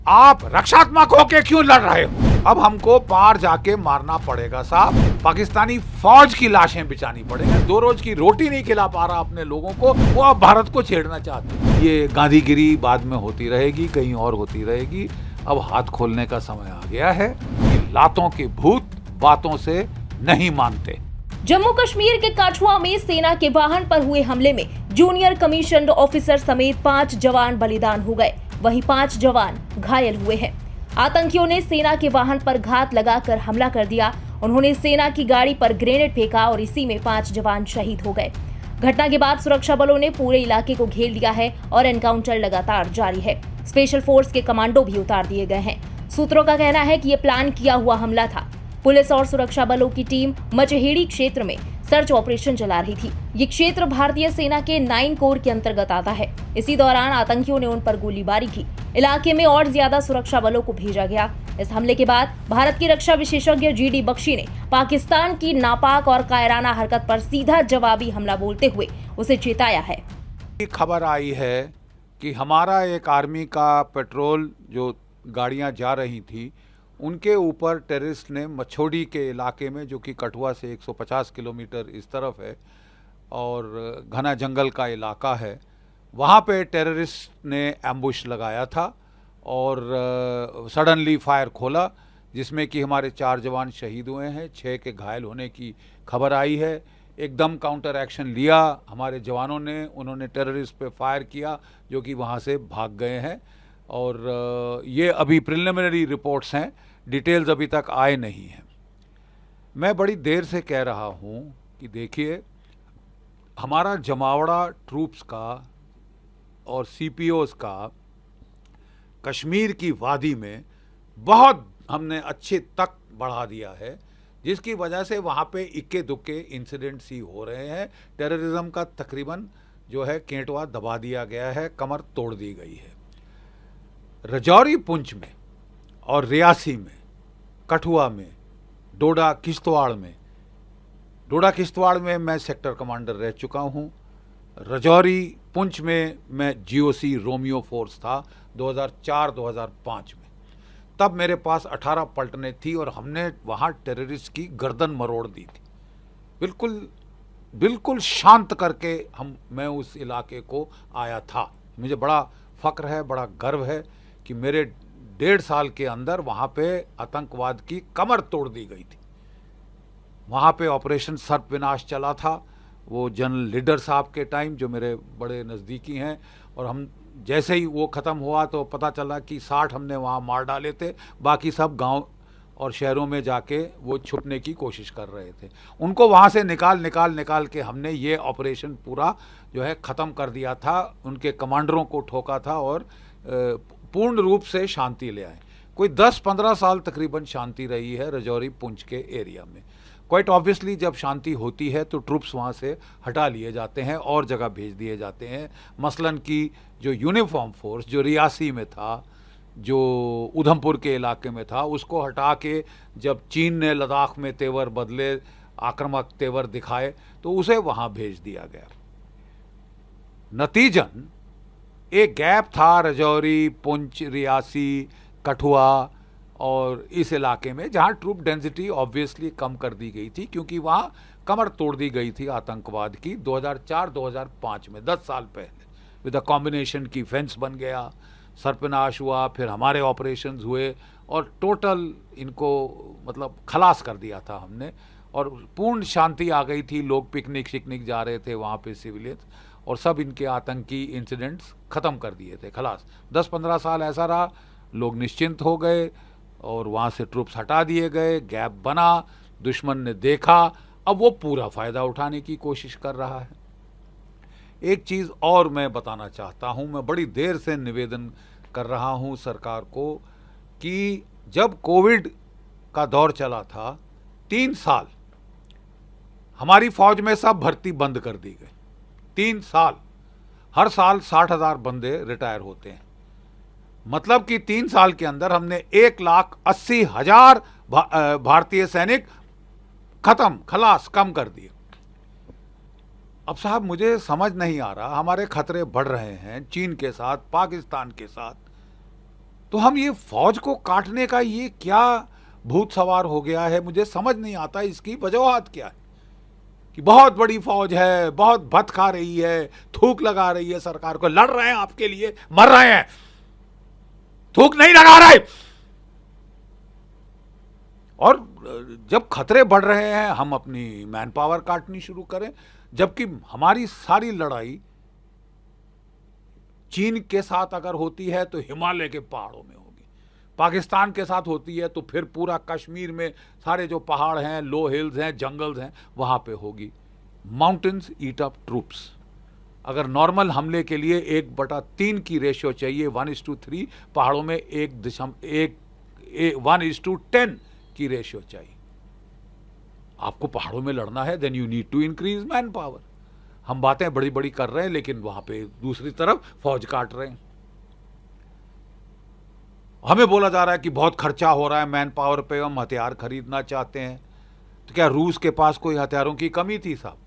आप रक्षात्मक होके क्यों लड़ रहे हो? अब हमको पार जाके मारना पड़ेगा साहब। पाकिस्तानी फौज की लाशें बिछानी पड़ेगी। 2 रोज की रोटी नहीं खिला पा रहा अपने लोगों को, वो अब भारत को छेड़ना चाहते हैं। ये गांधीगिरी बाद में होती रहेगी, कहीं और होती रहेगी। अब हाथ खोलने का समय आ गया है कि लातों के भूत बातों से नहीं मानते। जम्मू कश्मीर के कठुआ में सेना के वाहन पर हुए हमले में जूनियर कमीशन्ड ऑफिसर समेत 5 जवान बलिदान हो गए, वहीं 5 जवान घायल हुए हैं। आतंकियों ने सेना के वाहन पर घात लगाकर हमला कर दिया। उन्होंने सेना की गाड़ी पर ग्रेनेड फेंका और इसी में 5 जवान शहीद हो गए। घटना के बाद सुरक्षा बलों ने पूरे इलाके को घेर लिया है और एनकाउंटर लगातार जारी है। स्पेशल फोर्स के कमांडो भी उतार दिए गए हैं। सूत्रों का कहना है कि ये प्लान किया हुआ हमला था। पुलिस और सुरक्षा बलों की टीम मचहेड़ी क्षेत्र में सर्च ऑपरेशन चला रही थी। ये क्षेत्र भारतीय सेना के 9 कोर के अंतर्गत आता है। इसी दौरान आतंकियों ने उन पर गोलीबारी की। इलाके में और ज्यादा सुरक्षा बलों को भेजा गया। इस हमले के बाद भारत की रक्षा विशेषज्ञ जीडी बख्शी ने पाकिस्तान की नापाक और कायराना हरकत पर सीधा जवाबी हमला बोलते हुए उसे चेताया है। खबर आई है कि हमारा एक आर्मी का पेट्रोल जो गाड़ियां जा रही थी, उनके ऊपर टेररिस्ट ने मछोड़ी के इलाके में, जो कि कठुआ से 150 किलोमीटर इस तरफ है और घना जंगल का इलाका है, वहाँ पे टेररिस्ट ने एम्बुश लगाया था और सडनली फायर खोला, जिसमें कि हमारे 4 जवान शहीद हुए हैं, 6 के घायल होने की खबर आई है। एकदम काउंटर एक्शन लिया हमारे जवानों ने, उन्होंने टेररिस्ट पे फायर किया जो कि वहाँ से भाग गए हैं। और ये अभी प्रिलिमिनरी रिपोर्ट्स हैं, डिटेल्स अभी तक आए नहीं हैं। मैं बड़ी देर से कह रहा हूँ कि देखिए, हमारा जमावड़ा ट्रूप्स का और सीपीओस का कश्मीर की वादी में बहुत हमने अच्छे तक बढ़ा दिया है, जिसकी वजह से वहाँ पे इक्के दुक्के इंसिडेंट्स ही हो रहे हैं। टेररिज्म का तकरीबन जो है केंटवा दबा दिया गया है, कमर तोड़ दी गई है। राजौरी पुंछ में और रियासी में, कठुआ में, डोडा किश्तवाड़ में मैं सेक्टर कमांडर रह चुका हूँ। राजौरी पुंछ में मैं जीओसी रोमियो फोर्स था 2004-2005 में। तब मेरे पास 18 पलटनें थी और हमने वहाँ टेररिस्ट की गर्दन मरोड़ दी थी। बिल्कुल शांत करके मैं उस इलाके को आया था। मुझे बड़ा फ़ख्र है, बड़ा गर्व है कि मेरे 1.5 साल के अंदर वहाँ पे आतंकवाद की कमर तोड़ दी गई थी। वहाँ पे ऑपरेशन सर्प विनाश चला था, वो जनरल लीडर साहब के टाइम, जो मेरे बड़े नज़दीकी हैं। और हम जैसे ही वो ख़त्म हुआ तो पता चला कि 60 हमने वहाँ मार डाले थे, बाकी सब गांव और शहरों में जाके वो छुपने की कोशिश कर रहे थे। उनको वहाँ से निकाल के हमने ये ऑपरेशन पूरा जो है ख़त्म कर दिया था, उनके कमांडरों को ठोका था और पूर्ण रूप से शांति ले आए। कोई 10-15 साल तकरीबन शांति रही है राजौरी पुंछ के एरिया में। क्वाइट ऑब्वियसली जब शांति होती है तो ट्रूप्स वहाँ से हटा लिए जाते हैं और जगह भेज दिए जाते हैं। मसलन की जो यूनिफॉर्म फोर्स जो रियासी में था, जो उधमपुर के इलाके में था, उसको हटा के जब चीन ने लद्दाख में तेवर बदले, आक्रामक तेवर दिखाए, तो उसे वहाँ भेज दिया गया। नतीजन एक गैप था राजौरी, पुंछ, रियासी, कठुआ और इस इलाके में, जहां ट्रूप डेंसिटी ऑब्वियसली कम कर दी गई थी, क्योंकि वहां कमर तोड़ दी गई थी आतंकवाद की 2004-2005 में, 10 साल पहले। विद अ कॉम्बिनेशन की फेंस बन गया, सर्पनाश हुआ, फिर हमारे ऑपरेशंस हुए और टोटल इनको मतलब खलास कर दिया था हमने और पूर्ण शांति आ गई थी। लोग पिकनिक शिकनिक जा रहे थे वहाँ पे, सिविलियंस, और सब इनके आतंकी इंसिडेंट्स ख़त्म कर दिए थे, खलास। 10-15 साल ऐसा रहा, लोग निश्चिंत हो गए और वहाँ से ट्रूप्स हटा दिए गए, गैप बना, दुश्मन ने देखा, अब वो पूरा फ़ायदा उठाने की कोशिश कर रहा है। एक चीज़ और मैं बताना चाहता हूँ, मैं बड़ी देर से निवेदन कर रहा हूँ सरकार को कि जब कोविड का दौर चला था, 3 साल हमारी फ़ौज में सब भर्ती बंद कर दी गई। 3 साल, हर साल 60,000 बंदे रिटायर होते हैं। मतलब कि 3 साल के अंदर हमने 1,80,000 भारतीय सैनिक खत्म, खलास, कम कर दिए। अब साहब मुझे समझ नहीं आ रहा, हमारे खतरे बढ़ रहे हैं चीन के साथ, पाकिस्तान के साथ, तो हम ये फौज को काटने का ये क्या भूत सवार हो गया है, मुझे समझ नहीं आता इसकी वजूहत क्या है। कि बहुत बड़ी फौज है, बहुत भत खा रही है, थूक लगा रही है सरकार को, लड़ रहे हैं आपके लिए, मर रहे हैं, थूक नहीं लगा रहे। और जब खतरे बढ़ रहे हैं हम अपनी मैन पावर काटनी शुरू करें, जबकि हमारी सारी लड़ाई चीन के साथ अगर होती है तो हिमालय के पहाड़ों में होगी, पाकिस्तान के साथ होती है तो फिर पूरा कश्मीर में सारे जो पहाड़ हैं, लो हिल्स हैं, जंगल्स हैं, वहां पे होगी। माउंटेन्स ईट अप ट्रूप्स। अगर नॉर्मल हमले के लिए 1/3 की रेशियो चाहिए, 1:3, पहाड़ों में 1:10 की रेशियो चाहिए। आपको पहाड़ों में लड़ना है, then you need to increase man power. हम बातें बड़ी बड़ी कर रहे हैं लेकिन वहां पे दूसरी तरफ फौज काट रहे हैं। हमें बोला जा रहा है कि बहुत खर्चा हो रहा है मैन पावर पे, हम हथियार खरीदना चाहते हैं। तो क्या रूस के पास कोई हथियारों की कमी थी साहब?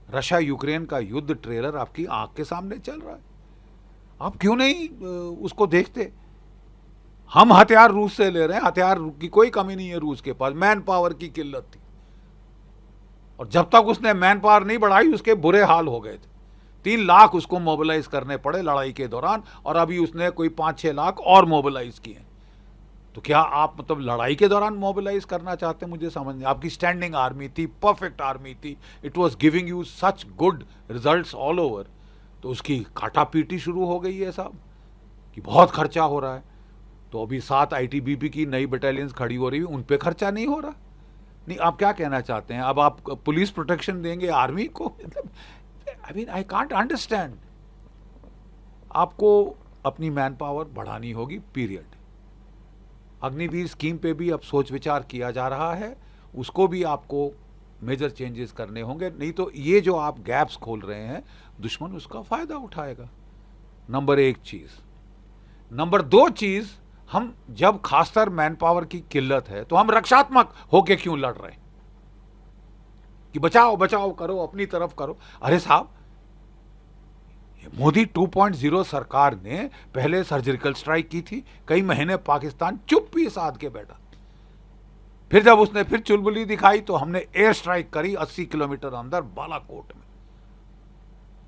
रशिया यूक्रेन का युद्ध ट्रेलर आपकी आंख के सामने चल रहा है, आप क्यों नहीं उसको देखते? हम हथियार रूस से ले रहे हैं, हथियार की कोई कमी नहीं है रूस के पास, मैन पावर की किल्लत थी। और जब तक उसने मैन पावर नहीं बढ़ाई उसके बुरे हाल हो गए थे। 3 लाख उसको मोबिलाइज करने पड़े लड़ाई के दौरान, और अभी उसने कोई 5-6 लाख और मोबिलाइज किए। तो क्या आप मतलब लड़ाई के दौरान मोबिलाइज करना चाहते हैं? मुझे समझ नहीं। आपकी स्टैंडिंग आर्मी थी, परफेक्ट आर्मी थी, it was giving you such good results all over. तो उसकी काटापीटी शुरू हो गई है साहब कि बहुत खर्चा हो रहा है। तो अभी 7 ITBP की नई बटालियंस खड़ी हो रही है, उन पे खर्चा नहीं हो रहा। नहीं, आप क्या कहना चाहते हैं? अब आप पुलिस प्रोटेक्शन देंगे आर्मी को? मतलब I mean I can't understand. आपको अपनी मैन पावर बढ़ानी होगी, पीरियड। अग्निवीर स्कीम पे भी अब सोच विचार किया जा रहा है, उसको भी आपको मेजर चेंजेस करने होंगे, नहीं तो ये जो आप गैप्स खोल रहे हैं दुश्मन उसका फायदा उठाएगा। नंबर 1 चीज। नंबर 2 चीज, हम जब खासकर मैन पावर की किल्लत है तो हम रक्षात्मक होके क्यों लड़ रहे हैं कि बचाओ बचाओ करो, अपनी तरफ करो? अरे साहब, मोदी 2.0 सरकार ने पहले सर्जिकल स्ट्राइक की थी, कई महीने पाकिस्तान चुप्पी साध के बैठा। फिर जब उसने फिर चुलबुली दिखाई तो हमने एयर स्ट्राइक करी 80 किलोमीटर अंदर बालाकोट में,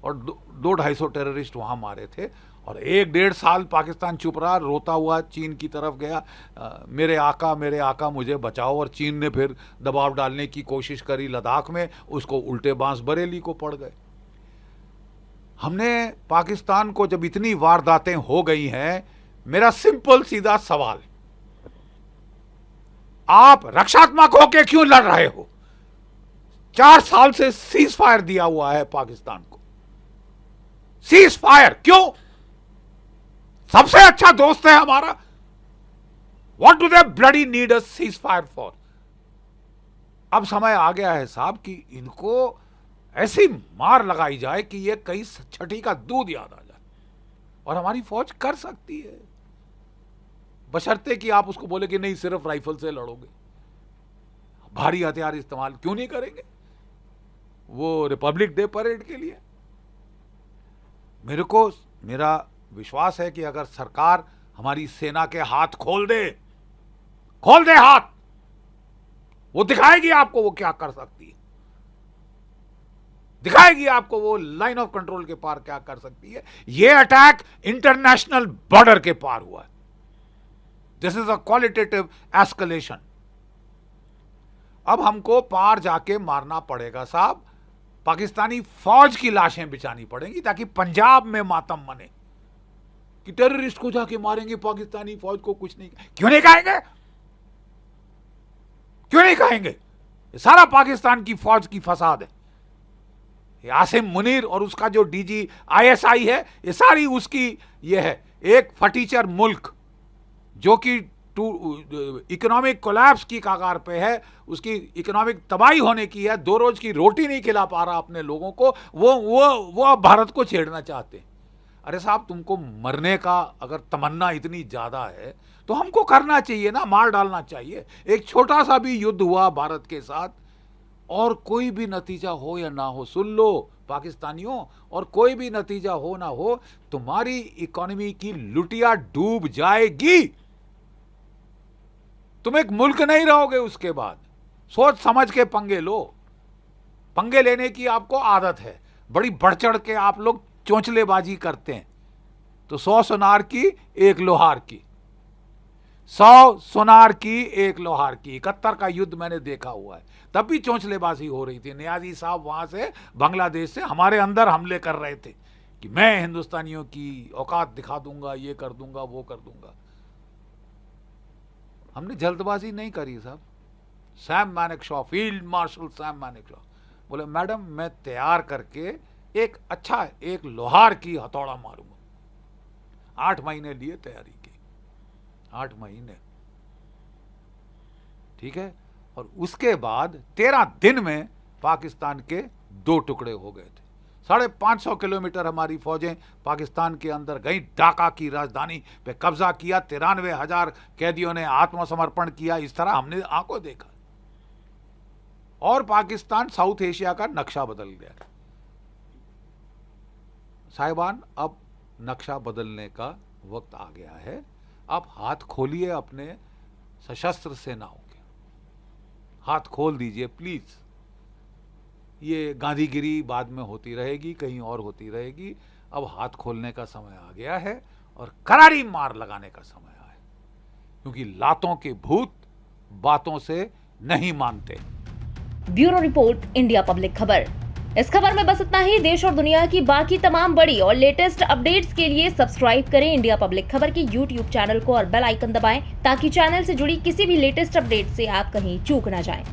और 200-250 टेररिस्ट वहां मारे थे। और 1-1.5 साल पाकिस्तान चुप रहा, रोता हुआ चीन की तरफ गया, मेरे आका मुझे बचाओ। और चीन ने फिर दबाव डालने की कोशिश करी लद्दाख में, उसको उल्टे बांस बरेली को पड़ गए। हमने पाकिस्तान को जब इतनी वारदातें हो गई हैं, मेरा सिंपल सीधा सवाल, आप रक्षात्मक होके क्यों लड़ रहे हो? 4 साल से सीज फायर दिया हुआ है पाकिस्तान को। सीज फायर क्यों? सबसे अच्छा दोस्त है हमारा। What do they bloody need a cease fire for? अब समय आ गया है साहब कि इनको ऐसी मार लगाई जाए कि ये कहीं छठी का दूध याद आ जाए। और हमारी फौज कर सकती है, बशर्ते कि आप उसको बोले कि नहीं सिर्फ राइफल से लड़ोगे, भारी हथियार इस्तेमाल क्यों नहीं करेंगे वो रिपब्लिक डे परेड के लिए? मेरा विश्वास है कि अगर सरकार हमारी सेना के हाथ खोल दे हाथ, वो दिखाएगी आपको वो क्या कर सकती है, दिखाएगी आपको वो लाइन ऑफ कंट्रोल के पार क्या कर सकती है। ये अटैक इंटरनेशनल बॉर्डर के पार हुआ है। This is a qualitative escalation. अब हमको पार जाके मारना पड़ेगा साहब, पाकिस्तानी फौज की लाशें बिछानी पड़ेंगी ताकि पंजाब में मातम मने कि टेररिस्ट को जाके मारेंगे, पाकिस्तानी फौज को कुछ नहीं। क्यों नहीं कहेंगे? क्यों नहीं कहेंगे? ये सारा पाकिस्तान की फौज की फसाद है। आसिम मुनीर और उसका जो DG ISI है, ये सारी उसकी ये है। एक फटीचर मुल्क जो कि इकोनॉमिक कोलैप्स की कगार पे है, उसकी इकोनॉमिक तबाही होने की है, 2 रोज की रोटी नहीं खिला पा रहा अपने लोगों को, वो अब भारत को छेड़ना चाहते हैं। अरे साहब, तुमको मरने का अगर तमन्ना इतनी ज्यादा है तो हमको करना चाहिए ना, मार डालना चाहिए। एक छोटा सा भी युद्ध हुआ भारत के साथ, और कोई भी नतीजा हो या ना हो, सुन लो पाकिस्तानियों, और कोई भी नतीजा हो ना हो, तुम्हारी इकोनॉमी की लुटिया डूब जाएगी। तुम एक मुल्क नहीं रहोगे उसके बाद। सोच समझ के पंगे लो। पंगे लेने की आपको आदत है, बड़ी बढ़ चढ़ के आप लोग चोंचलेबाजी करते हैं। तो 100 सुनार की एक लोहार की, 100 सुनार की एक लोहार की। 71 का युद्ध मैंने देखा हुआ है, तब भी चोंचलेबाजी हो रही थी। नियाजी साहब वहां से बांग्लादेश से हमारे अंदर हमले कर रहे थे कि मैं हिंदुस्तानियों की औकात दिखा दूंगा, ये कर दूंगा, वो कर दूंगा। हमने जल्दबाजी नहीं करी साहब। Sam Manekshaw, field marshal Sam Manekshaw बोले मैडम मैं तैयार करके एक अच्छा एक लोहार की हथौड़ा मारूंगा। 8 महीने लिए तैयारी की, 8 महीने, ठीक है। और उसके बाद 13 दिन में पाकिस्तान के 2 टुकड़े हो गए थे। 550 किलोमीटर हमारी फौजें पाकिस्तान के अंदर गई, ढाका की राजधानी पे कब्जा किया, 93,000 कैदियों ने आत्मसमर्पण किया। इस तरह हमने आंखों देखा, और पाकिस्तान साउथ एशिया का नक्शा बदल गया। साहिबान, अब नक्शा बदलने का वक्त आ गया है। अब हाथ खोलिए अपने सशस्त्र सेनाओं के, हाथ खोल दीजिए प्लीज। ये गांधीगिरी बाद में होती रहेगी, कहीं और होती रहेगी। अब हाथ खोलने का समय आ गया है और करारी मार लगाने का समय आया है, क्योंकि लातों के भूत बातों से नहीं मानते। ब्यूरो रिपोर्ट, इंडिया पब्लिक खबर। इस खबर में बस इतना ही। देश और दुनिया की बाकी तमाम बड़ी और लेटेस्ट अपडेट्स के लिए सब्सक्राइब करें इंडिया पब्लिक खबर के YouTube चैनल को और बेल आइकन दबाएं, ताकि चैनल से जुड़ी किसी भी लेटेस्ट अपडेट से आप कहीं चूक ना जाएं।